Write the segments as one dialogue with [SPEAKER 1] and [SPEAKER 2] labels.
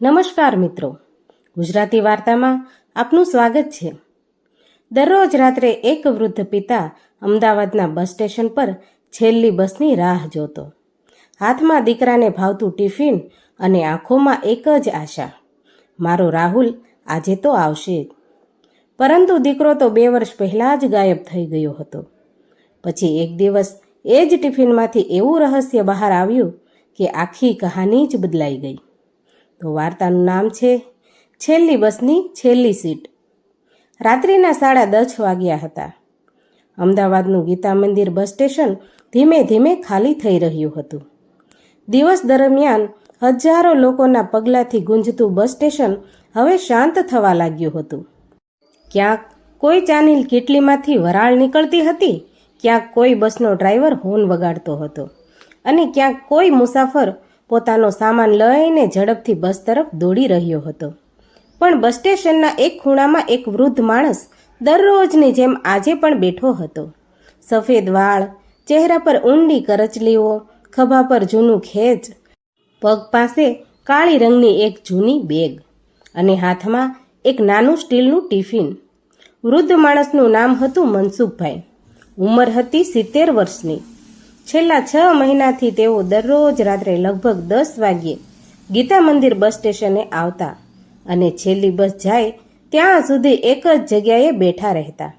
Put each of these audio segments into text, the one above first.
[SPEAKER 1] નમસ્કાર મિત્રો, ગુજરાતી વાર્તામાં આપનું સ્વાગત છે। દરરોજ રાત્રે એક વૃદ્ધ પિતા અમદાવાદના બસ સ્ટેશન પર છેલ્લી બસની રાહ જોતો। હાથમાં દીકરાને ભાવતું ટિફિન અને આંખોમાં એક જ આશા, મારો રાહુલ આજે તો આવશે જ। પરંતુ દીકરો તો 2 વર્ષ પહેલાં જ ગાયબ થઈ ગયો હતો। પછી એક દિવસ એ જ ટિફિનમાંથી એવું રહસ્ય બહાર આવ્યું કે આખી કહાની જ બદલાઈ ગઈ। તો વાર્તાનું નામ છે છેલ્લી બસની છેલ્લી સીટ। રાત્રિના 10:30 વાગ્યા હતા। અમદાવાદનું ગીતા મંદિર બસ સ્ટેશન ધીમે ધીમે ખાલી થઈ રહ્યું હતું। દિવસ દરમિયાન હજારો લોકોના પગલાંથી ગુંજતું બસ સ્ટેશન હવે શાંત થવા લાગ્યું હતું। ક્યાંક કોઈ ચાની કીટલીમાંથી વરાળ નીકળતી હતી, ક્યાંક કોઈ બસનો ડ્રાઈવર હોર્ન વગાડતો હતો અને ક્યાંક કોઈ મુસાફર પોતાનો સામાન લઈને ઝડપથી બસ તરફ દોડી રહ્યો હતો। પણ બસ સ્ટેશનના એક ખૂણામાં એક વૃદ્ધ માણસ દરરોજની જેમ આજે પણ બેઠો હતો। સફેદ વાળ, ચહેરા પર ઊંડી કરચલીઓ, ખભા પર જૂનું ખેંચ, પગ પાસે કાળી રંગની એક જૂની બેગ અને હાથમાં એક નાનું સ્ટીલનું ટિફિન। વૃદ્ધ માણસનું નામ હતું મનસુખભાઈ। ઉંમર હતી 70 વર્ષની। છેલ્લા 6 મહિનાથી તેઓ દરરોજ રાત્રે લગભગ 10 વાગ્યે ગીતા મંદિર બસ સ્ટેશને આવતા અને છેલ્લી બસ જાય ત્યાં સુધી એક જ જગ્યાએ બેઠા રહેતા।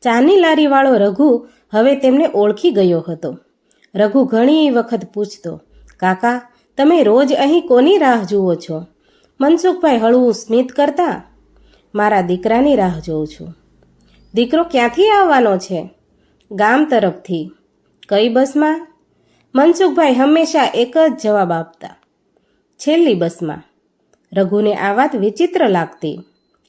[SPEAKER 1] ચાની લારીવાળો રઘુ હવે તેમને ઓળખી ગયો હતો। રઘુ ઘણી વખત પૂછતો, કાકા તમે રોજ અહીં કોની રાહ જુઓ છો? મનસુખભાઈ હળવું સ્મિત કરતા, મારા દીકરાની રાહ જોઉં છું। દીકરો ક્યાંથી આવવાનો છે? ગામ તરફથી। કઈ બસમાં? મનસુખભાઈ હંમેશા એક જ જવાબ આપતા, છેલ્લી બસમાં। રઘુને આ વાત વિચિત્ર લાગતી,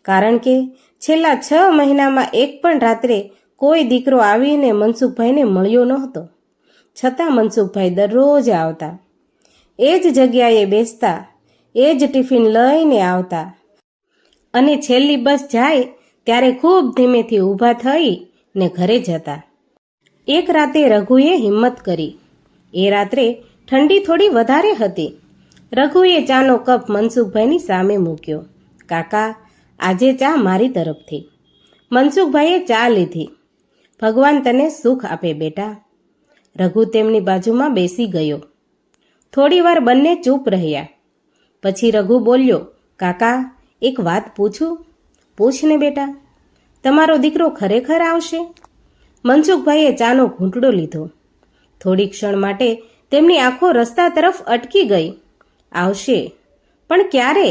[SPEAKER 1] કારણ કે છેલ્લા 6 મહિનામાં એક પણ રાત્રે કોઈ દીકરો આવીને મનસુખભાઈને મળ્યો નહોતો। છતાં મનસુખભાઈ દરરોજ આવતા, એ જ જગ્યાએ બેસતા, એ જ ટિફિન લઈને આવતા અને છેલ્લી બસ જાય ત્યારે ખૂબ ધીમેથી ઊભા થઈને ઘરે જતા। એક રાતે રઘુએ હિંમત કરી। એ રાત્રે ઠંડી થોડી વધારે હતી। રઘુએ ચાનો કપ મનસુખભાઈની સામે મૂક્યો, કાકા આજે ચા મારી તરફથી। મનસુખભાઈએ ચા લીધી। ભગવાન તને સુખ આપે બેટા। રઘુ તેમની બાજુમાં બેસી ગયો। થોડીવાર બંને ચૂપ રહ્યા। પછી રઘુ બોલ્યો, કાકા એક વાત પૂછું? પૂછને બેટા। તમારો દીકરો ખરેખર આવશે? મનસુખભાઈએ ચાનો ઘૂંટડો લીધો। થોડી ક્ષણ માટે તેમની આંખો રસ્તા તરફ અટકી ગઈ। આવશે, પણ ક્યારે?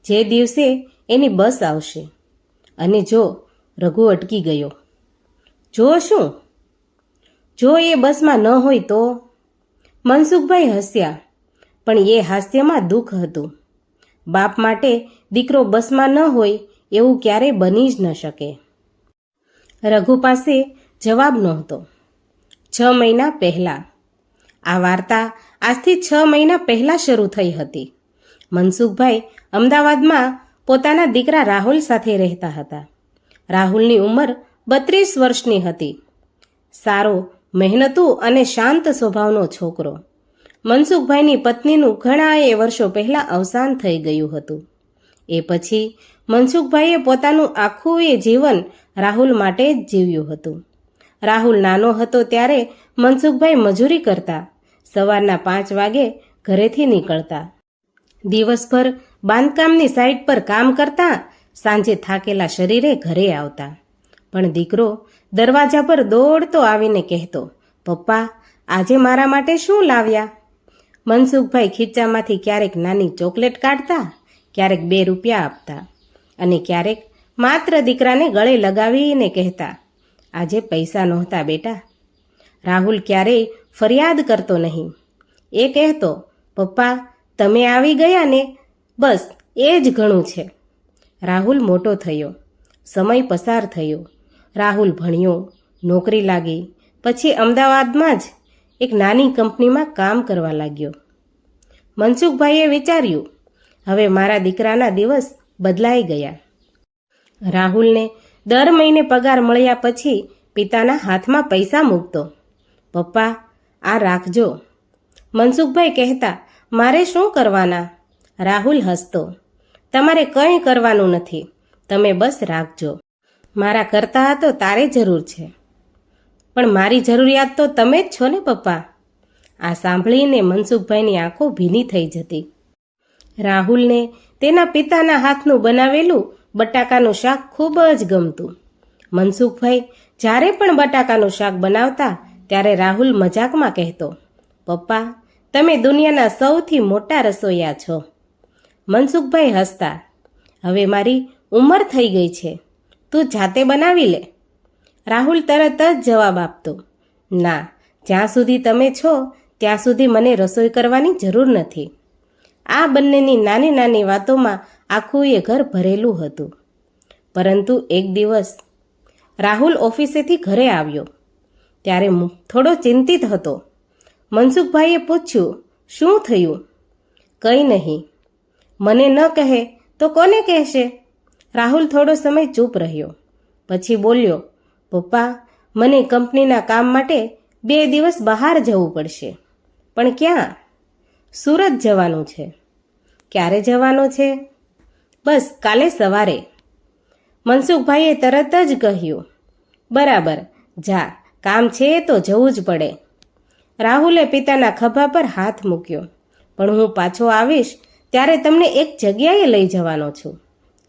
[SPEAKER 1] જે દિવસે એની બસ આવશે। અને જો? રઘુ અટકી ગયો। જો શું? જો એ બસમાં ન હોય તો? મનસુખભાઈ હસ્યા, પણ એ હાસ્યમાં દુઃખ હતું। બાપ માટે દીકરો બસમાં ન હોય એવું ક્યારેય બની જ ન શકે। રઘુ પાસે જવાબ નહોતો। 6 મહિના પહેલા। આ વાર્તા આજથી 6 મહિના પહેલા શરૂ થઈ હતી। મનસુખભાઈ અમદાવાદમાં પોતાના દીકરા રાહુલ સાથે રહેતા હતા। રાહુલની ઉંમર 32 વર્ષની હતી। સારો, મહેનતુ અને શાંત સ્વભાવનો છોકરો। મનસુખભાઈની પત્નીનું ઘણાએ વર્ષો પહેલા અવસાન થઈ ગયું હતું। એ પછી મનસુખભાઈએ પોતાનું આખું જીવન રાહુલ માટે જ જીવ્યું હતું। રાહુલ નાનો હતો ત્યારે મનસુખભાઈ મજૂરી કરતા। સવારના 5 વાગે ઘરેથી નીકળતા। દિવસભર બાંધકામની સાઇટ પર કામ કરતા, સાંજે થાકેલા શરીરે ઘરે આવતા। પણ દીકરો દરવાજા પર દોડતો આવીને કહેતો, પપ્પા આજે મારા માટે શું લાવ્યા? મનસુખભાઈ ખીચામાંથી ક્યારેક નાની ચોકલેટ કાઢતા, ક્યારેક 2 રૂપિયા આપતા અને ક્યારેક માત્ર દીકરાને ગળે લગાવીને કહેતા, આજે પૈસા નહોતા બેટા। રાહુલ ક્યારેય ફરિયાદ કરતો નહીં। એ કહેતો, પપ્પા તમે આવી ગયા ને, બસ એ જ ઘણું છે। રાહુલ મોટો થયો। સમય પસાર થયો। રાહુલ ભણ્યો, નોકરી લાગી, પછી અમદાવાદમાં જ એક નાની કંપનીમાં કામ કરવા લાગ્યો। મનસુખભાઈએ વિચાર્યું, હવે મારા દીકરાના દિવસ બદલાઈ ગયા। રાહુલને દર મહિને પગાર મળ્યા પછી પિતાના હાથમાં પૈસા મૂકતો, પપ્પા આ રાખજો। મનસુખભાઈ કહેતા, મારે શું કરવાના? રાહુલ હસતો, તમારે કંઈ કરવાનું નથી, તમે બસ રાખજો. મારા કરતા તો તારે જરૂર છે, પણ મારી જરૂરિયાત તો તમે જ છો ને પપ્પા. આ સાંભળીને મનસુખભાઈની આંખો ભીની થઈ જતી. રાહુલને તેના પિતાના હાથનું બનાવેલું બટાકાનું શાક ખૂબ જ ગમતું. મનસુખભાઈ જ્યારે પણ બટાકાનું શાક બનાવતા ત્યારે રાહુલ મજાકમાં કહેતો, પપ્પા તમે દુનિયાના સૌથી મોટા રસોઈયા છો. મનસુખભાઈ હસતા, હવે મારી ઉંમર થઈ ગઈ છે, તું જાતે બનાવી લે. રાહુલ તરત જ જવાબ આપતો, ના, જ્યાં સુધી તમે છો ત્યાં સુધી મને રસોઈ કરવાની જરૂર નથી. આ બંનેની નાની નાની વાતોમાં આખું એ ઘર ભરેલું હતું. પરંતુ એક દિવસ રાહુલ ઓફિસેથી ઘરે આવ્યો ત્યારે થોડો ચિંતિત હતો. મનસુખભાઈએ પૂછ્યું, શું થયું? કંઈ નહીં. મને ન કહે તો કોને કહેશે? રાહુલ થોડો સમય ચૂપ રહ્યો, પછી બોલ્યો, પપ્પા મને કંપનીના કામ માટે 2 દિવસ બહાર જવું પડશે. પણ ક્યાં? સુરત જવાનું છે. ક્યારે જવાનું છે? બસ કાલે સવારે. મનસુખભાઈએ તરત જ કહ્યું, બરાબર, જા, કામ છે તો જવું જ પડે. રાહુલે પિતાના ખભા પર હાથ મૂક્યો, પણ હું પાછો આવીશ ત્યારે તમને એક જગ્યાએ લઈ જવાનો છું.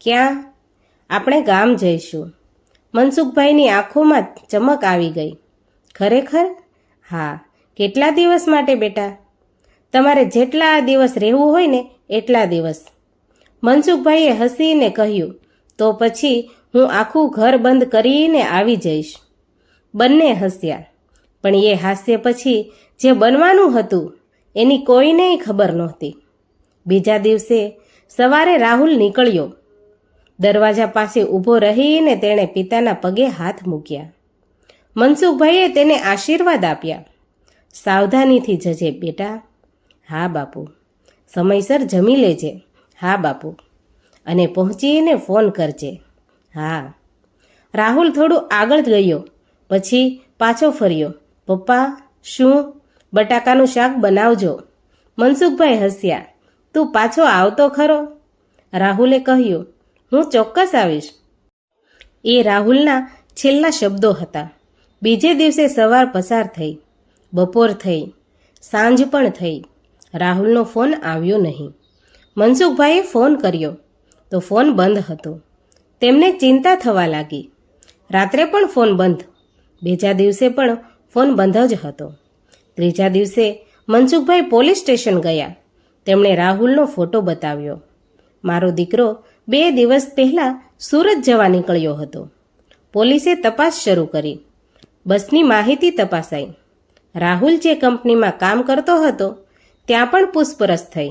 [SPEAKER 1] ક્યાં? આપણે ગામ જઈશું. મનસુખભાઈની આંખોમાં ચમક આવી ગઈ. ખરેખર? હા. કેટલા દિવસ માટે બેટા? તમારે જેટલા દિવસ રહેવું હોય ને એટલા દિવસ. મનસુખભાઈએ હસીને કહ્યું, તો પછી હું આખું ઘર બંધ કરીને આવી જઈશ. બંને હસ્યા, પણ એ હાસ્ય પછી જે બનવાનું હતું એની કોઈને ખબર નહોતી. બીજા દિવસે સવારે રાહુલ નીકળ્યો. દરવાજા પાસે ઊભો રહીને તેણે પિતાના પગે હાથ મૂક્યા. મનસુખભાઈએ તેને આશીર્વાદ આપ્યા. સાવધાનીથી જજે બેટા. હા બાપુ. સમયસર જમી લેજે. હા બાપુ. અને પહોંચીને ફોન કરજે. હા. રાહુલ થોડું આગળ ગયો, પછી પાછો ફર્યો. પપ્પા, શું? બટાકાનું શાક બનાવજો. મનસુખભાઈ હસ્યા. તું પાછો આવતો ખરો? રાહુલે કહ્યું, હું ચોક્કસ આવીશ. એ રાહુલના છેલ્લા શબ્દો હતા. બીજે દિવસે સવાર પસાર થઈ, બપોર થઈ, સાંજ પણ થઈ. રાહુલનો ફોન આવ્યો નહીં. મનસુખભાઈએ ફોન કર્યો તો ફોન બંધ હતો. તેમને ચિંતા થવા લાગી. રાત્રે પણ ફોન બંધ. બીજા દિવસે પણ ફોન બંધ જ હતો. ત્રીજા દિવસે મનસુખભાઈ પોલીસ સ્ટેશન ગયા. તેમણે રાહુલનો ફોટો બતાવ્યો. મારો દીકરો 2 દિવસ પહેલાં સુરત જવા નીકળ્યો હતો. પોલીસે તપાસ શરૂ કરી. બસની માહિતી તપાસાઈ. રાહુલ જે કંપનીમાં કામ કરતો હતો ત્યાં પણ પૂછપરછ થઈ,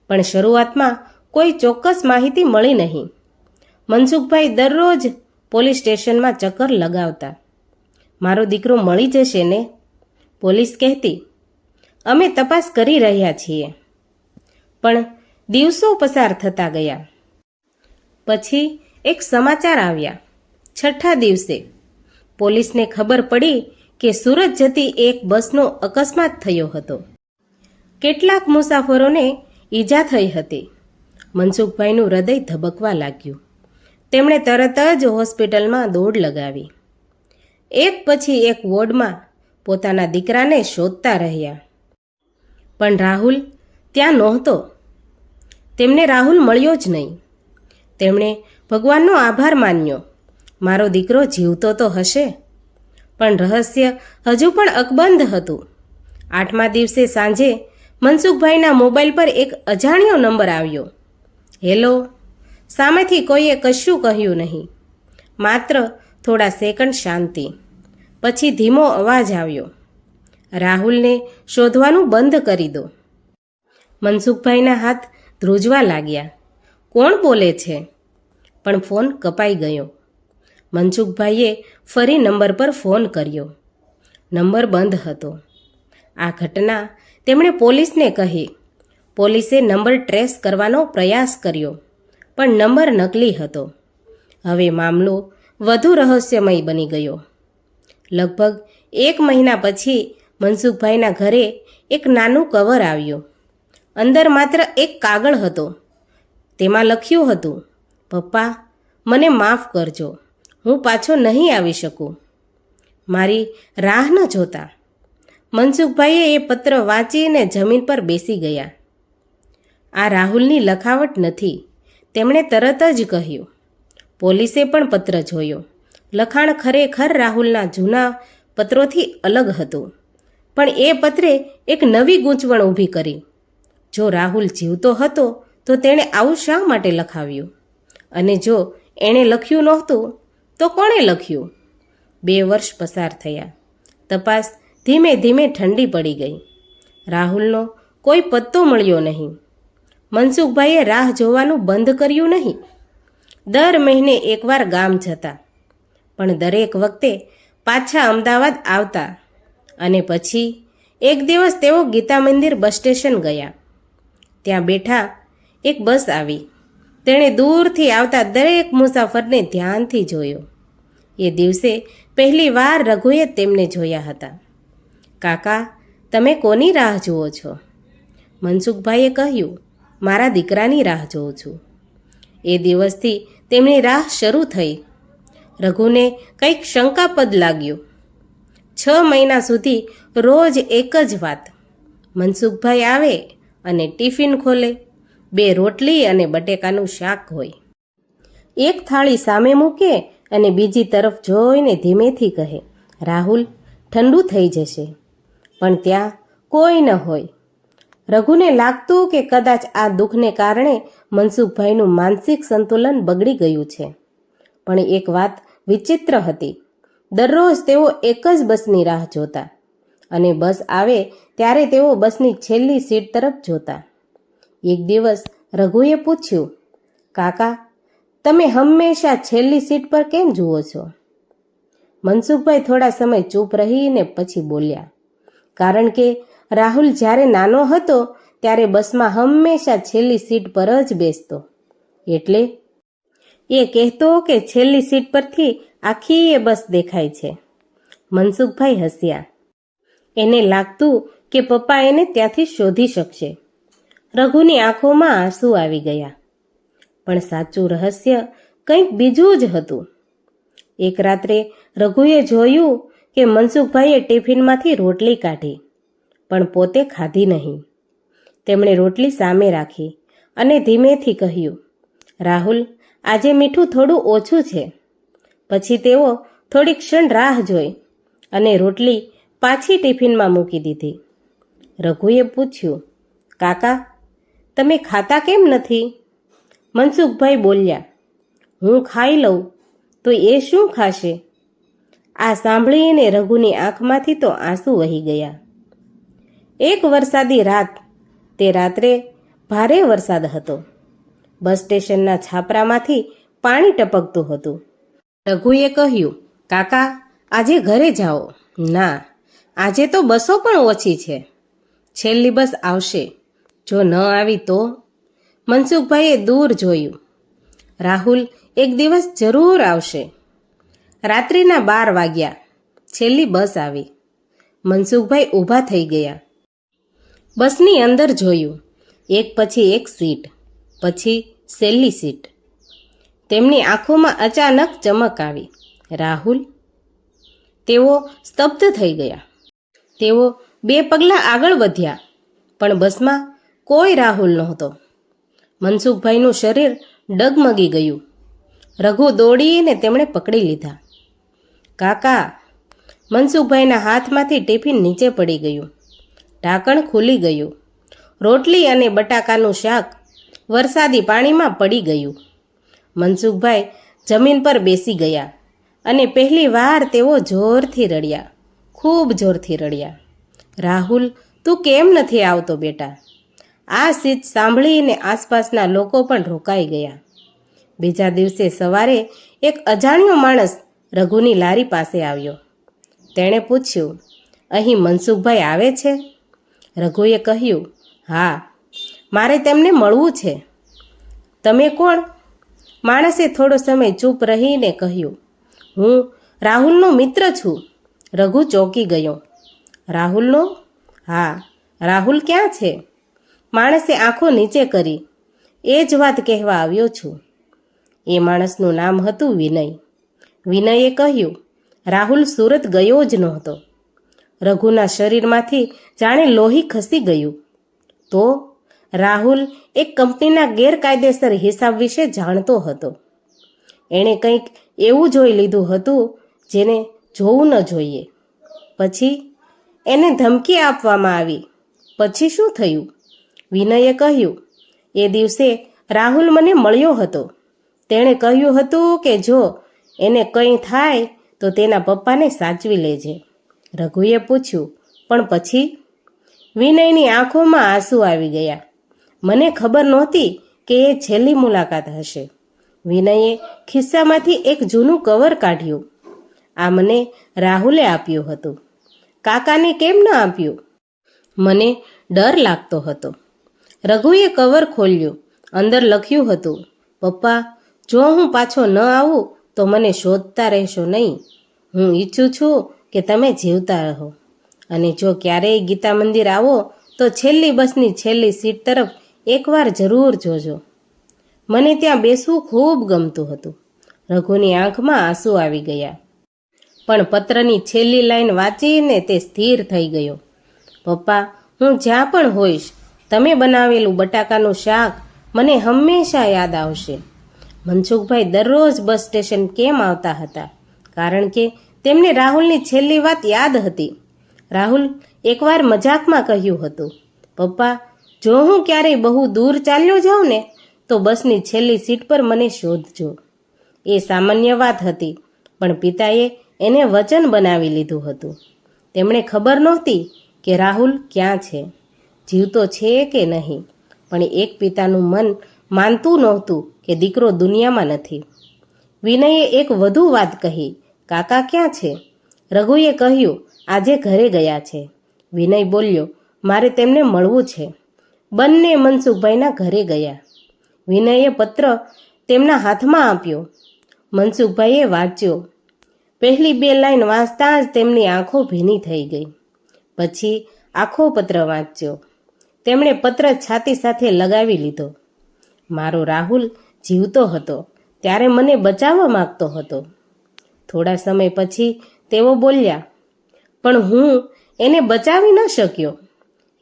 [SPEAKER 1] પણ શરૂઆતમાં કોઈ ચોક્કસ માહિતી મળી નહીં. મનસુખભાઈ દરરોજ પોલીસ સ્ટેશનમાં ચક્કર લગાવતા. મારો દીકરો મળી જશે ને? પોલીસ કહેતી, અમે તપાસ કરી રહ્યા છીએ. પણ દિવસો પસાર થતા ગયા. પછી એક સમાચાર આવ્યા. 6થા દિવસે પોલીસને ખબર પડી કે સુરત જતી એક બસનો અકસ્માત થયો હતો. કેટલાક મુસાફરોને ઈજા થઈ હતી. મનસુખભાઈનું હૃદય ધબકવા લાગ્યું. તેમણે તરત જ હોસ્પિટલમાં દોડ લગાવી. એક પછી એક વોર્ડમાં પોતાના દીકરાને શોધતા રહ્યા. પણ રાહુલ ત્યાં નહોતો. તેમને રાહુલ મળ્યો જ નહીં. તેમણે ભગવાનનો આભાર માન્યો. મારો દીકરો જીવતો તો હશે. પણ રહસ્ય હજુ પણ અકબંધ હતું. 8મા દિવસે સાંજે મનસુખભાઈના મોબાઈલ પર એક અજાણ્યો નંબર આવ્યો. હેલો. સામેથી કોઈએ કશું કહ્યું નહીં. માત્ર થોડા સેકન્ડ શાંતિ. પછી ધીમો અવાજ આવ્યો, રાહુલને શોધવાનું બંધ કરી દો. મનસુખભાઈના હાથ ધ્રુજવા લાગ્યા. કોણ બોલે છે? પણ ફોન કપાઈ ગયો. મનસુખભાઈએ ફરી નંબર પર ફોન કર્યો. નંબર બંધ હતો. આ ઘટના તેમણે પોલીસને કહી. પોલીસે નંબર ટ્રેસ કરવાનો પ્રયાસ કર્યો, પણ નંબર નકલી હતો. હવે મામલો વધુ રહસ્યમય બની ગયો. લગભગ 1 મહિના પછી મનસુખભાઈના ઘરે એક નાનું કવર આવ્યું. અંદર માત્ર એક કાગળ હતો. તેમાં લખ્યું હતું, પપ્પા, મને માફ કરજો, હું પાછો નહીં આવી શકું. મારી રાહ ન જોતા મનસુખભાઈએ એ પત્ર વાંચીને જમીન પર બેસી ગયા. આ રાહુલની લખાવટ નથી, તેમણે તરત જ કહ્યું. પોલીસે પણ પત્ર જોયો. લખાણ ખરેખર રાહુલના જૂના પત્રોથી અલગ હતું, પણ એ પત્રે એક નવી ગૂંચવણ ઊભી કરી. જો રાહુલ જીવતો હતો તો તેણે આવું શા માટે લખાવ્યું? અને જો એણે લખ્યું નહોતું તો કોણે લખ્યું? 2 વર્ષ પસાર થયા. તપાસ ધીમે ધીમે ઠંડી પડી ગઈ. રાહુલનો કોઈ પત્તો મળ્યો નહીં. મનસુખભાઈએ રાહ જોવાનું બંધ કર્યું નહીં. દર મહિને એકવાર ગામ જતા, પણ દરેક વખતે પાછા અમદાવાદ આવતા. અને પછી એક દિવસ તેઓ ગીતા મંદિર બસ સ્ટેશન ગયા. ત્યાં બેઠા એક બસ આવી. તેણે દૂરથી આવતા દરેક મુસાફરને ધ્યાનથી જોયો. એ દિવસે પહેલી વાર રઘુએ તેમને જોયા હતા. કાકા, તમે કોની રાહ જુઓ છો? મનસુખભાઈએ કહ્યું, મારા દીકરાની રાહ જોઉં છું. એ દિવસથી તેમની રાહ શરૂ થઈ. રઘુને કંઈક શંકાસ્પદ લાગ્યું. 6 મહિના સુધી રોજ એક જ વાત. મનસુખભાઈ આવે અને ટિફિન ખોલે. 2 રોટલી અને બટેકાનું શાક હોય. એક થાળી સામે મૂકે અને બીજી તરફ જોઈને ધીમેથી કહે, રાહુલ, ઠંડુ થઈ જશે. પણ ત્યાં કોઈ ન હોય. રઘુને લાગતું કે કદાચ આ દુઃખને કારણે મનસુખભાઈનું માનસિક સંતુલન બગડી ગયું છે. પણ એક વાત વિચિત્ર હતી. દરરોજ તેઓ એક જ બસની રાહ જોતા, અને બસ આવે ત્યારે તેઓ બસની છેલ્લી સીટ તરફ જોતા. એક દિવસ રઘુએ પૂછ્યું, કાકા, તમે હંમેશા છેલ્લી સીટ પર કેમ જુઓ છો? મનસુખભાઈ થોડા સમય ચૂપ રહીને પછી બોલ્યા, કારણ કે રાહુલ જ્યારે નાનો હતો ત્યારે બસમાં હંમેશા છેલ્લી સીટ પર જ બેસતો. એટલે એ કહેતો કે છેલ્લી સીટ પરથી આખી એ બસ દેખાય છે. મનસુખભાઈ હસ્યા. એને લાગતું કે પપ્પા એને ત્યાંથી શોધી શકશે. રઘુની આંખોમાં આંસુ આવી ગયા. પણ સાચું રહસ્ય કંઈક બીજું જ હતું. એક રાત્રે રઘુએ જોયું કે મનસુખભાઈએ ટિફિનમાંથી રોટલી કાઢી, પણ પોતે ખાધી નહીં. તેમણે રોટલી સામે રાખી અને ધીમેથી કહ્યું, રાહુલ, આજે મીઠું થોડું ઓછું છે. પછી તેઓ થોડી ક્ષણ રાહ જોઈ અને રોટલી પાછી ટિફિનમાં મૂકી દીધી. રઘુએ પૂછ્યું, કાકા, તમે ખાતા કેમ નથી? મનસુખભાઈ બોલ્યા, હું ખાઈ લઉં તો એ શું ખાશે? આ સાંભળીને રઘુની આંખમાંથી તો આંસુ વહી ગયા. એક વરસાદી રાત. તે રાત્રે ભારે વરસાદ હતો. બસ સ્ટેશનના છાપરામાંથી પાણી ટપકતું હતું. રઘુએ કહ્યું, કાકા, આજે ઘરે જાઓ. ના, આજે તો બસો પણ ઓછી છે. છેલ્લી બસ આવશે. જો ન આવી તો? મનસુખભાઈએ દૂર જોયું. રાહુલ એક દિવસ જરૂર આવશે. રાત્રિના 12 વાગ્યા. છેલ્લી બસ આવી. મનસુખભાઈ ઊભા થઈ ગયા. બસની અંદર જોયું. એક પછી એક સીટ, પછી છેલ્લી સીટ. તેમની આંખોમાં અચાનક ચમક આવી. રાહુલ? તેઓ સ્તબ્ધ થઈ ગયા. તેઓ 2 પગલાં આગળ વધ્યા, પણ બસમાં કોઈ રાહુલ નહોતો. મનસુખભાઈનું શરીર ડગમગી ગયું. રઘુ દોડીને તેમણે પકડી લીધા. કાકા! મનસુખભાઈના હાથમાંથી ટિફિન નીચે પડી ગયું. ઢાંકણ ખુલી ગયું. રોટલી અને બટાકાનું શાક વરસાદી પાણીમાં પડી ગયું. મનસુખભાઈ જમીન પર બેસી ગયા અને પહેલી વાર તેઓ જોરથી રડ્યા. ખૂબ જોરથી રડ્યા. રાહુલ, તું કેમ નથી આવતો બેટા? આ સીટ સાંભળીને આસપાસના લોકો પણ રોકાઈ ગયા. બીજા દિવસે સવારે એક અજાણ્યો માણસ રઘુની લારી પાસે આવ્યો. તેણે પૂછ્યું, અહીં મનસુખભાઈ આવે છે? રઘુએ કહ્યું, હા, મારે તેમને મળવું છે. તમે કોણ? માણસે થોડો સમય ચૂપ રહીને કહ્યું, હું રાહુલનો મિત્ર છું. રઘુ ચોંકી ગયો. રાહુલનો? હા, રાહુલ ક્યાં છે? માણસે આંખો નીચે કરી, એ જ વાત કહેવા આવ્યો છું. એ માણસનું નામ હતું વિનય. વિનયે કહ્યું, રાહુલ સુરત ગયો જ નહોતો. રઘુના શરીરમાંથી જાણે લોહી ખસી ગયું. તો રાહુલ એક કંપનીના ગેરકાયદેસર હિસાબ વિશે જાણતો હતો. એણે કંઈક એવું જોઈ લીધું હતું જેને જોવું ન જોઈએ. પછી એને ધમકી આપવામાં આવી. પછી શું થયું? વિનયે કહ્યું, એ દિવસે રાહુલ મને મળ્યો હતો. તેણે કહ્યું હતું કે જો એને કંઈ થાય તો તેના પપ્પાને સાચવી લેજે. રઘુએ પૂછ્યું, પણ પછી? વિનયની આંખોમાં આંસુ આવી ગયા. મને ખબર નહોતી કે એ છેલ્લી મુલાકાત હશે. વિનયે ખિસ્સામાંથી એક જૂનું કવર કાઢ્યું. આ મને રાહુલે આપ્યું હતું. કાકાને કેમ ન આપ્યું? મને ડર લાગતો હતો. રઘુએ કવર ખોલ્યું. અંદર લખ્યું હતું, પપ્પા, જો હું પાછો ન આવું તો મને શોધતા રહેશો નહીં. હું ઈચ્છું છું કે તમે જીવતા રહો. અને જો ક્યારેય ગીતા મંદિર આવો તો છેલ્લી બસની છેલ્લી સીટ તરફ એકવાર જરૂર જોજો. મને ત્યાં બેસવું ખૂબ ગમતું હતું. રઘુની આંખમાં આંસુ આવી ગયા. પણ પત્રની છેલ્લી લાઈન વાંચીને તે સ્થિર થઈ ગયો. પપ્પા, હું જ્યાં પણ હોઈશ, તમે બનાવેલું બટાકાનું શાક મને હંમેશા યાદ આવશે. મનસુખભાઈ દરરોજ બસ સ્ટેશન કેમ આવતા હતા? કારણ કે તેમને રાહુલની છેલ્લી વાત યાદ હતી. રાહુલ એકવાર મજાકમાં કહ્યું હતું, પપ્પા, જો હું ક્યારેય બહુ દૂર ચાલ્યો જાઉં ને તો બસની છેલ્લી સીટ પર મને શોધજો. એ સામાન્ય વાત હતી, પણ પિતાએ એને વચન બનાવી લીધું હતું. તેમણે ખબર નહોતી કે રાહુલ ક્યાં છે, જીવતો છે કે નહીં, પણ એક પિતાનું મન માનતું નહોતું કે દીકરો દુનિયામાં નથી. વિનયે એક વધુ વાત કહી, કાકા ક્યાં છે? રઘુએ કહ્યું, આજે ઘરે ગયા છે. વિનય બોલ્યો, મારે તેમને મળવું છે. બંને મનસુખભાઈના ઘરે ગયા. વિનયે પત્ર તેમના હાથમાં આપ્યો. મનસુખભાઈએ વાંચ્યો. પહેલી 2 લાઈન વાંચતા જ તેમની આંખો ભીની થઈ ગઈ. પછી આખો પત્ર વાંચ્યો. તેમણે પત્ર છાતી સાથે લગાવી લીધો. મારો રાહુલ જીવતો હતો ત્યારે મને બચાવવા માંગતો હતો. થોડા સમય પછી તેઓ બોલ્યા, પણ હું એને બચાવી ન શક્યો.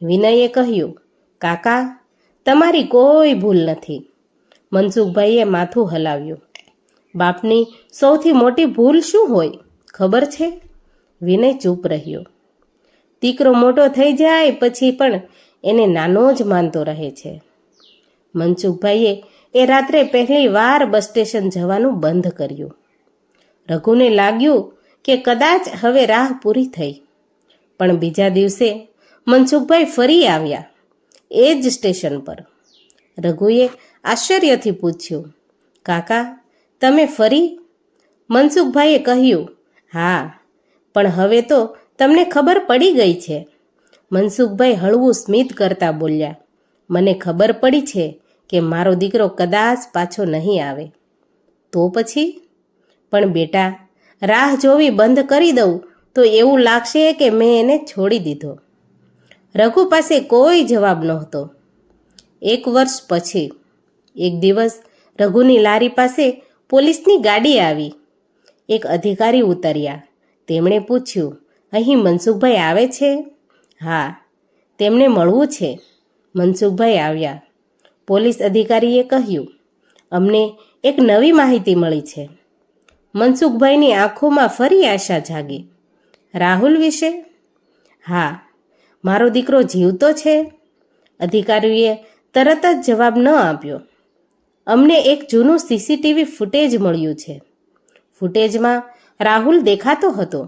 [SPEAKER 1] વિનયે કહ્યું, કાકા, તમારી કોઈ ભૂલ નથી. મનસુખભાઈએ માથું હલાવ્યું. બાપની સૌથી મોટી ભૂલ શું હોય ખબર છે? વિનય ચૂપ રહ્યો. દીકરો મોટો થઈ જાય પછી પણ એને નાનો જ માનતો રહે છે. મનસુખભાઈએ એ રાત્રે પહેલી વાર બસ સ્ટેશન જવાનું બંધ કર્યું. રઘુને લાગ્યું કે કદાચ હવે રાહ પૂરી થઈ. પણ બીજા દિવસે મનસુખભાઈ ફરી આવ્યા, એ જ સ્ટેશન પર. રઘુએ આશ્ચર્યથી પૂછ્યું, કાકા, તમે ફરી? મનસુખભાઈએ કહ્યું, હા, પણ હવે તો તમને ખબર પડી ગઈ છે. મનસુખભાઈ હળવું સ્મિત કરતા બોલ્યા, મને ખબર પડી છે કે મારો દીકરો કદાચ પાછો નહીં આવે. તો પછી? પણ બેટા, રાહ જોવી બંધ કરી દઉં તો એવું લાગશે કે મેં એને છોડી દીધો. રઘુ પાસે કોઈ જવાબ નહોતો. 1 વર્ષ પછી એક દિવસ રઘુની લારી પાસે પોલીસની ગાડી આવી. એક અધિકારી ઉતર્યા. તેમણે પૂછ્યું, અહીં મનસુખભાઈ આવે છે? હા, તેમને મળવું છે. મનસુખભાઈ આવ્યા. પોલીસ અધિકારીએ કહ્યું, અમને એક નવી માહિતી મળી છે. મનસુખભાઈની આંખોમાં ફરી આશા જાગી. રાહુલ વિશે? હા, મારો દીકરો જીવતો છે? અધિકારીએ તરત જ જવાબ ન આપ્યો. અમને એક જૂનું સીસીટીવી ફૂટેજ મળ્યું છે. ફૂટેજમાં રાહુલ દેખાતો હતો.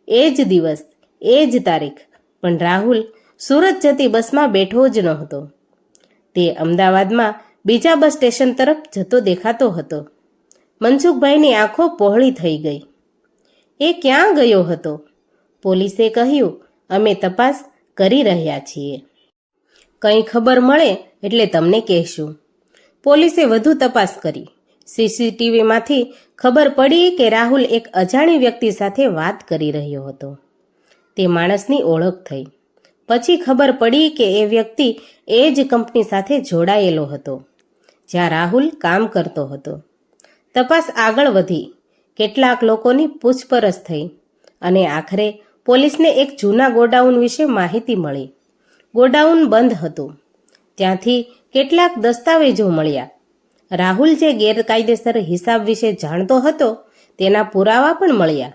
[SPEAKER 1] એ જ દિવસ, એ જ તારીખ, પણ રાહુલ સુરત જતી બસમાં બેઠો જ નહોતો. તે અમદાવાદમાં બીજા બસ સ્ટેશન તરફ જતો દેખાતો હતો. મનસુખભાઈની આંખો પહોળી થઈ ગઈ. એ ક્યાં ગયો હતો? પોલીસે કહ્યું, અમે તપાસ કરી રહ્યા છીએ. કંઈ ખબર મળે એટલે તમને કહેશું. પોલીસે વધુ તપાસ કરી. સીસીટીવીમાંથી ખબર પડી કે રાહુલ એક અજાણી વ્યક્તિ સાથે વાત કરી રહ્યો હતો. તે માણસની ઓળખ થઈ. પછી ખબર પડી કે એ વ્યક્તિ એ જ કંપની સાથે જોડાયેલો હતો જ્યાં રાહુલ કામ કરતો હતો. તપાસ આગળ વધી, કેટલાક લોકોની પૂછપરછ થઈ અને આખરે પોલીસને એક જૂના ગોડાઉન વિશે માહિતી મળી. ગોડાઉન બંધ હતું. ત્યાંથી કેટલાક દસ્તાવેજો મળ્યા. રાહુલ જે ગેરકાયદેસર હિસાબ વિશે જાણતો હતો તેના પુરાવા પણ મળ્યા.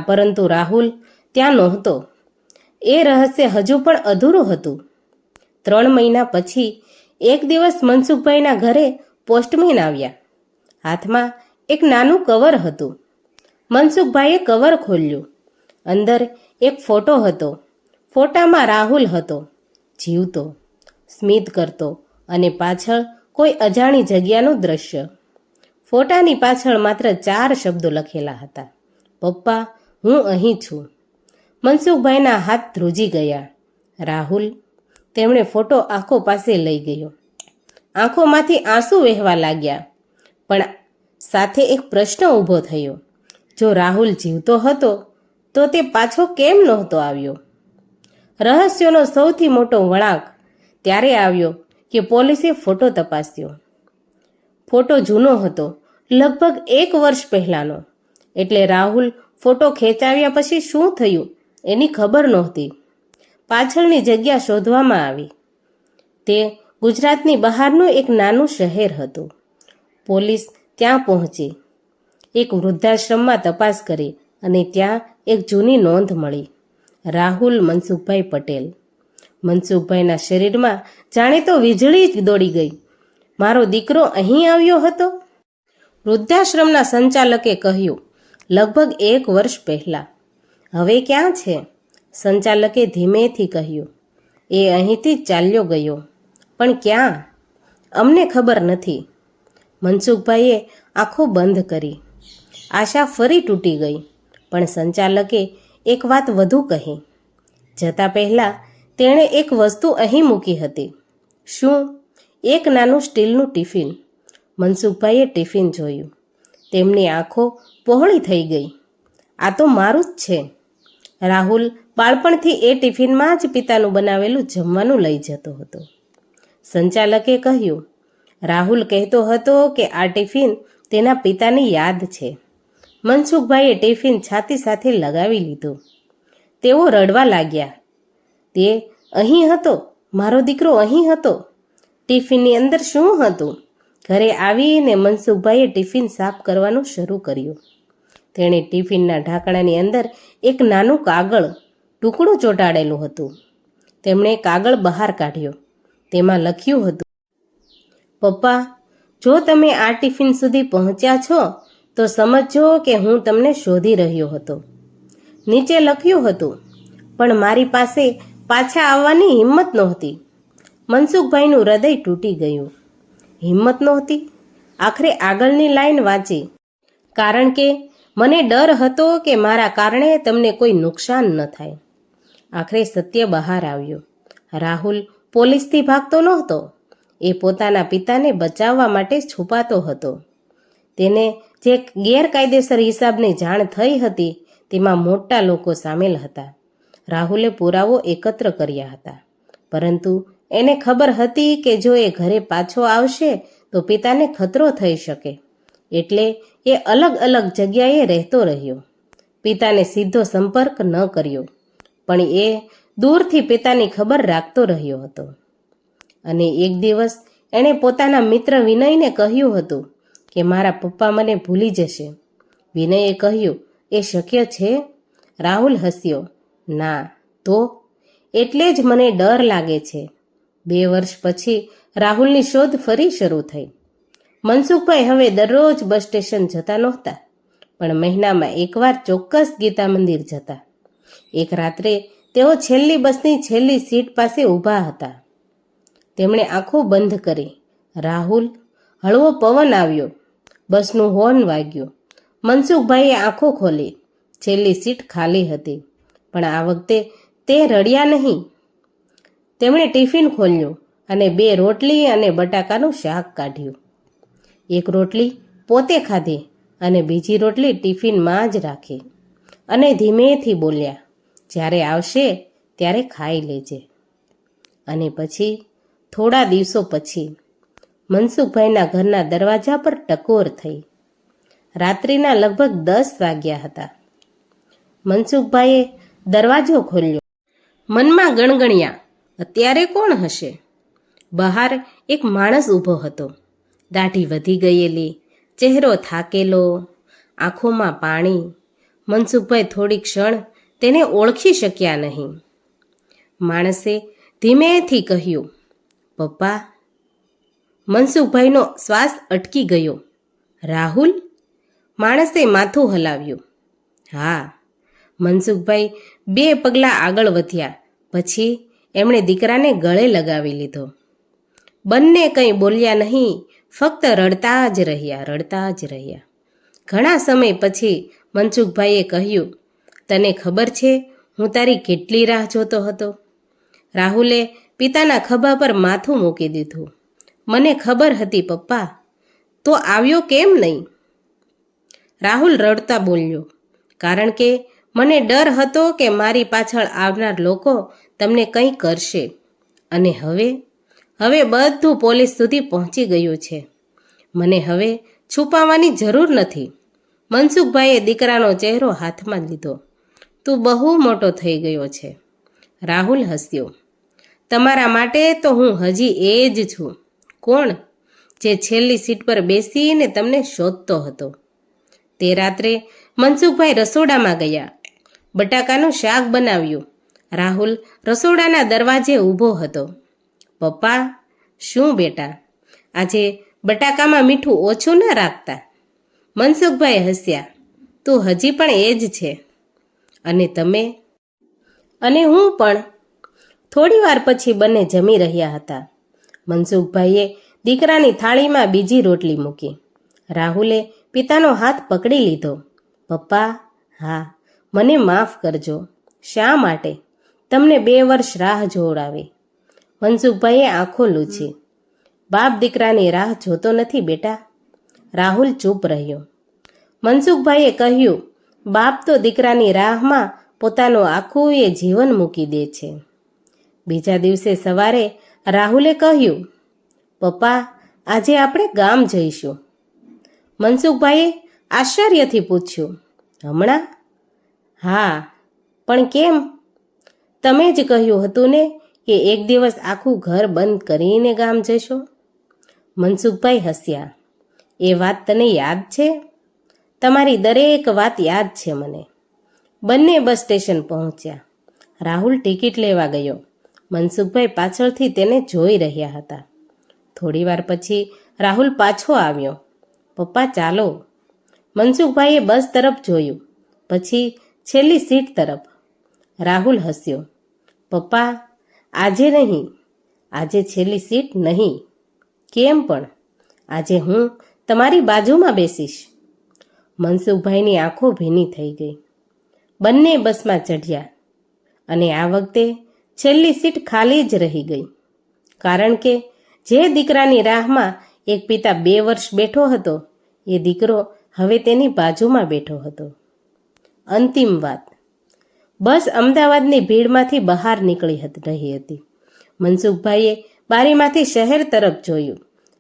[SPEAKER 1] પરંતુ રાહુલ ત્યાં નહોતો. એ રહસ્ય હજુ પણ અધૂરું હતું. 3 મહિના પછી એક દિવસ મનસુખભાઈના ઘરે પોસ્ટમેન આવ્યા. હાથમાં એક નાનું કવર હતું. મનસુખભાઈએ કવર ખોલ્યું. અંદર એક ફોટો હતો. ફોટામાં રાહુલ હતો, જીવતો, સ્મિત કરતો અને પાછળ કોઈ અજાણી જગ્યાનું દ્રશ્ય. ફોટાની પાછળ માત્ર 4 શબ્દો લખેલા હતા: પપ્પા, હું અહીં છું. મનસુખભાઈના હાથ ધ્રુજી ગયા. રાહુલ. તેમણે ફોટો આંખો પાસે લઈ ગયો. આંખોમાંથી આંસુ વહેવા લાગ્યા. પણ સાથે એક પ્રશ્ન ઊભો થયો: જો રાહુલ જીવતો હતો તો તે પાછો કેમ નહોતો આવ્યો? રહસ્યનો સૌથી મોટો વળાંક ત્યારે આવ્યો કે પોલીસે ફોટો તપાસ્યો. ફોટો જૂનો હતો, લગભગ 1 વર્ષ પહેલાનો. એટલે રાહુલ ફોટો ખેંચાવ્યા પછી શું થયું એની ખબર નહોતી. પાછળની જગ્યા શોધવામાં આવી. તે ગુજરાતની બહારનું એક નાનું શહેર હતું. પોલીસ ત્યાં પહોંચી. એક વૃદ્ધાશ્રમમાં તપાસ કરી અને ત્યાં એક જૂની નોંધ મળી: રાહુલ મનસુખભાઈ પટેલ. મનસુખભાઈના શરીરમાં જાણે તો વીજળી જ દોડી ગઈ. મારો દીકરો અહીં આવ્યો હતો? વૃદ્ધાશ્રમના સંચાલકે કહ્યું, લગભગ 1 વર્ષ પહેલા. હવે ક્યાં છે? સંચાલકે ધીમેથી કહ્યું, એ અહીંથી ચાલ્યો ગયો. પણ ક્યાં? અમને ખબર નથી. મનસુખભાઈએ આંખો બંધ કરી. આશા ફરી તૂટી ગઈ. પણ સંચાલકે એક વાત વધુ કહી. જતા પહેલા તેણે એક વસ્તુ અહીં મૂકી હતી. શું? એક નાનું સ્ટીલનું ટિફિન. મનસુખભાઈએ ટિફિન જોયું. તેમની આંખો પહોળી થઈ ગઈ. આ તો મારું જ છે. રાહુલ બાળપણથી એ ટિફિનમાં જ પિતાનું બનાવેલું જમવાનું લઈ જતો હતો. સંચાલકે કહ્યું, રાહુલ કહેતો હતો કે આ ટિફિન તેના પિતાની યાદ છે. મનસુખભાઈએ ટિફિન છાતી સાથે લગાવી લીધું. તેઓ રડવા લાગ્યા. તે અહીં હતો, મારો દીકરો અહીં હતો. ટિફિનની અંદર શું હતું? ઘરે આવીને મનસુખભાઈએ ટિફિન સાફ કરવાનું શરૂ કર્યું. તેણે ટિફિનના ઢાંકણાની અંદર એક નાનું કાગળ ટુકડું ચોંટાડેલું હતું. તેમણે કાગળ બહાર કાઢ્યો. તેમાં લખ્યું હતું, પપ્પા, જો તમે આ ટિફિન સુધી પહોંચ્યા છો તો સમજજો કે હું તમને શોધી રહ્યો હતો. નીચે લખ્યું હતું, પણ મારી પાસે પાછા આવવાની હિંમત નહોતી. મનસુખભાઈનું હૃદય તૂટી ગયું. હિંમત નહોતી? આખરે આગળની લાઈન વાંચી. કારણ કે મને ડર હતો કે મારા કારણે તમને કોઈ નુકસાન ન થાય. આખરે સત્ય બહાર આવ્યું. રાહુલ પોલીસથી ભાગતો નહોતો. એ પોતાના પિતાને બચાવવા માટે છુપાતો હતો. તેને જે ગેરકાયદેસર હિસાબની જાણ થઈ હતી તેમાં મોટા લોકો સામેલ હતા. રાહુલે પુરાવો એકત્ર કર્યા હતા. પરંતુ એને ખબર હતી કે જો એ ઘરે પાછો આવશે તો પિતાને ખતરો થઈ શકે. એટલે એ અલગ અલગ જગ્યાએ રહેતો રહ્યો. પિતાને સીધો સંપર્ક ન કર્યો, પણ એ દૂરથી પિતાની ખબર રાખતો રહ્યો હતો. અને એક દિવસ એણે પોતાના મિત્ર વિનયને કહ્યું હતું કે મારા પપ્પા મને ભૂલી જશે. વિનયે કહ્યું, એ શક્ય છે? રાહુલ હસ્યો. ના. તો? એટલે જ મને ડર લાગે છે. 2 વર્ષ પછી રાહુલની શોધ ફરી શરૂ થઈ. મનસુખભાઈ હવે દરરોજ બસ સ્ટેશન જતા નહોતા, પણ મહિનામાં એકવાર ચોક્કસ ગીતા મંદિર જતા. એક રાત્રે તેઓ છેલ્લી બસની છેલ્લી સીટ પાસે ઊભા હતા. તેમણે આંખો બંધ કરી. રાહુલ. હળવો પવન આવ્યો. બસનું હોર્ન વાગ્યું. મનસુખભાઈએ આંખો ખોલી. છેલ્લી સીટ ખાલી હતી. પણ આ વખતે તે રડ્યા નહીં. તેમણે ટિફિન ખોલ્યું અને 2 રોટલી અને બટાકાનું શાક કાઢ્યું. એક રોટલી પોતે ખાધી અને બીજી રોટલી ટિફિનમાં જ રાખી. અને ધીમેથી બોલ્યા, જ્યારે આવશે ત્યારે ખાઈ લેજે. અને પછી થોડા દિવસો પછી મનસુખભાઈના ઘરના દરવાજા પર ટકોર થઈ. રાત્રિના લગભગ 10 વાગ્યા હતા. મનસુખભાઈએ દરવાજો ખોલ્યો. મનમાં ગણગણ્યા, અત્યારે કોણ હશે? બહાર એક માણસ ઊભો હતો. દાઢી વધી ગયેલી, ચહેરો થાકેલો, આંખોમાં પાણી. મનસુખભાઈ થોડી ક્ષણ તેને ઓળખી શક્યા નહીં. માણસે ધીમેથી કહ્યું, પપ્પા. મનસુખભાઈનો શ્વાસ અટકી ગયો. રાહુલ? માણસે માથું હલાવ્યું. હા. મનસુખભાઈ 2 પગલાં આગળ વધ્યા. પછી એમણે દીકરાને ગળે લગાવી લીધો. બંને કંઈ બોલ્યા નહીં, ફક્ત રડતા જ રહ્યા. ઘણા સમય પછી મનસુખભાઈએ કહ્યું, તને ખબર છે હું તારી કેટલી રાહ જોતો હતો? રાહુલે પિતાના ખભા પર માથું મૂકી દીધું. મને ખબર હતી પપ્પા, તો આવ્યો કેમ નહીં? રાહુલ રડતા બોલ્યો, કારણ કે મને ડર હતો કે મારી પાછળ આવનાર લોકો તમને કંઈ કરશે. અને હવે બધું પોલીસ સુધી પહોંચી ગયું છે. મને હવે છુપાવવાની જરૂર નથી. મનસુખભાઈએ દીકરાનો ચહેરો હાથમાં લીધો. તું બહુ મોટો થઈ ગયો છે. રાહુલ હસ્યો. તમારા માટે તો હું હજી એ જ છું. કોણ? જે છેલ્લી સીટ પર બેસીને તમને શોધતો હતો. તે રાત્રે મનસુખભાઈ રસોડામાં ગયા. બટાકાનું શાક બનાવ્યું. રાહુલ રસોડાના દરવાજે ઊભો હતો. પપ્પા. શું બેટા, આજે બટાકામાં મીઠું ઓછું ન રાખતા? મનસુખભાઈ હસ્યા. તું હજી પણ એ જ છે. અને તમે? અને હું પણ. થોડી વાર પછી બંને જમી રહ્યા હતા. મનસુખભાઈએ દીકરાની થાળીમાં બીજી રોટલી મૂકી. રાહુલે પિતાનો હાથ પકડી લીધો. પપ્પા. હા, મને માફ કરજો. શા માટે? તમને 2 વર્ષ રાહ જોવડાવી. મનસુખભાઈએ આંખો લૂછી. બાપ દીકરાની રાહ જોતો નથી બેટા. રાહુલ ચૂપ રહ્યો. મનસુખભાઈએ કહ્યું, બાપ તો દીકરાની રાહમાં પોતાનું આખું જીવન મૂકી દે છે. બીજા દિવસે સવારે રાહુલે કહ્યું, પપ્પા, આજે આપણે ગામ જઈશું. મનસુખભાઈએ આશ્ચર્યથી પૂછ્યું, હમણાં? હા, પણ કેમ? તમે જ કહ્યું હતું ને કે એક દિવસ આખું ઘર બંધ કરીને ગામ જશો. મનસુખભાઈ હસ્યા. એ વાત તને યાદ છે? તમારી દરેક વાત યાદ છે મને. બંને બસ સ્ટેશન પહોંચ્યા. રાહુલ ટિકિટ લેવા ગયો. મનસુખભાઈ પાછળથી તેને જોઈ રહ્યા હતા. થોડી વાર પછી રાહુલ પાછો આવ્યો. પપ્પા ચાલો. મનસુખભાઈએ બસ તરફ જોયું, પછી છેલ્લી સીટ તરફ. રાહુલ હસ્યો. પપ્પા, આજે નહીં. આજે છેલ્લી સીટ નહીં. કેમ પણ? આજે હું તમારી બાજુમાં બેસીશ. મનસુખભાઈની આંખો ભીની થઈ ગઈ. બંને બસમાં ચઢ્યા. અને આ વખતે છેલ્લી સીટ ખાલી જ રહી ગઈ. કારણ કે જે દીકરાની રાહમાં એક પિતા 2 વર્ષ બેઠો હતો, એ દીકરો હવે તેની બાજુમાં બેઠો હતો. અંતિમ વાત. બસ અમદાવાદની ભીડમાંથી બહાર નીકળી રહી હતી. મનસુખભાઈએ બારીમાંથી શહેર તરફ જોયું.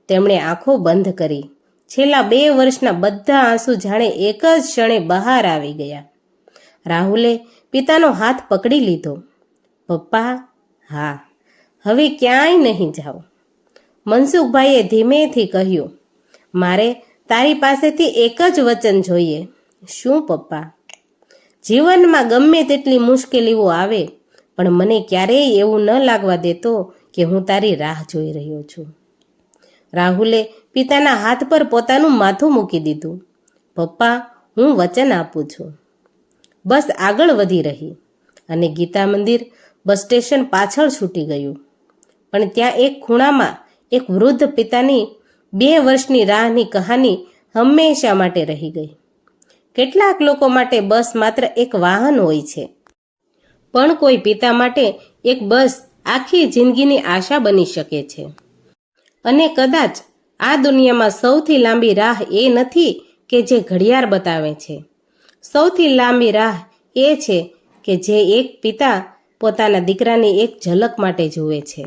[SPEAKER 1] તેમણે આંખો બંધ કરી. છેલ્લા 2 વર્ષના બધા આંસુ જાણે એક જ ક્ષણે બહાર આવી ગયા. રાહુલે પિતાનો હાથ પકડી લીધો. પપ્પા. હા, હવે ક્યાંય નહીં જાઓ. મનસુખભાઈએ ધીમેથી કહ્યું, મારે તારી પાસેથી એક જ વચન જોઈએ. શું પપ્પા? જીવનમાં ગમે તેટલી મુશ્કેલીઓ આવે, પણ મને ક્યારેય એવું ન લાગવા દેતો કે હું તારી રાહ જોઈ રહ્યો છું. રાહુલે પિતાના હાથ પર પોતાનું માથું મૂકી દીધું. પપ્પા, હું વચન આપું છું. બસ આગળ વધી રહી અને ગીતા મંદિર બસ સ્ટેશન પાછળ છૂટી ગયું. પણ ત્યાં એક ખૂણામાં એક વૃદ્ધ પિતાની 2 વર્ષની રાહની કહાની હંમેશા માટે રહી ગઈ. કેટલાક લોકો માટે બસ માત્ર એક વાહન હોય છે, પણ કોઈ પિતા માટે એક બસ આખી જિંદગીની આશા બની શકે છે. અને કદાચ આ દુનિયામાં સૌથી લાંબી રાહ એ નથી કે જે ઘડિયાળ બતાવે છે. સૌથી લાંબી રાહ એ છે કે જે એક પિતા પોતાના દીકરાની એક ઝલક માટે જુએ છે.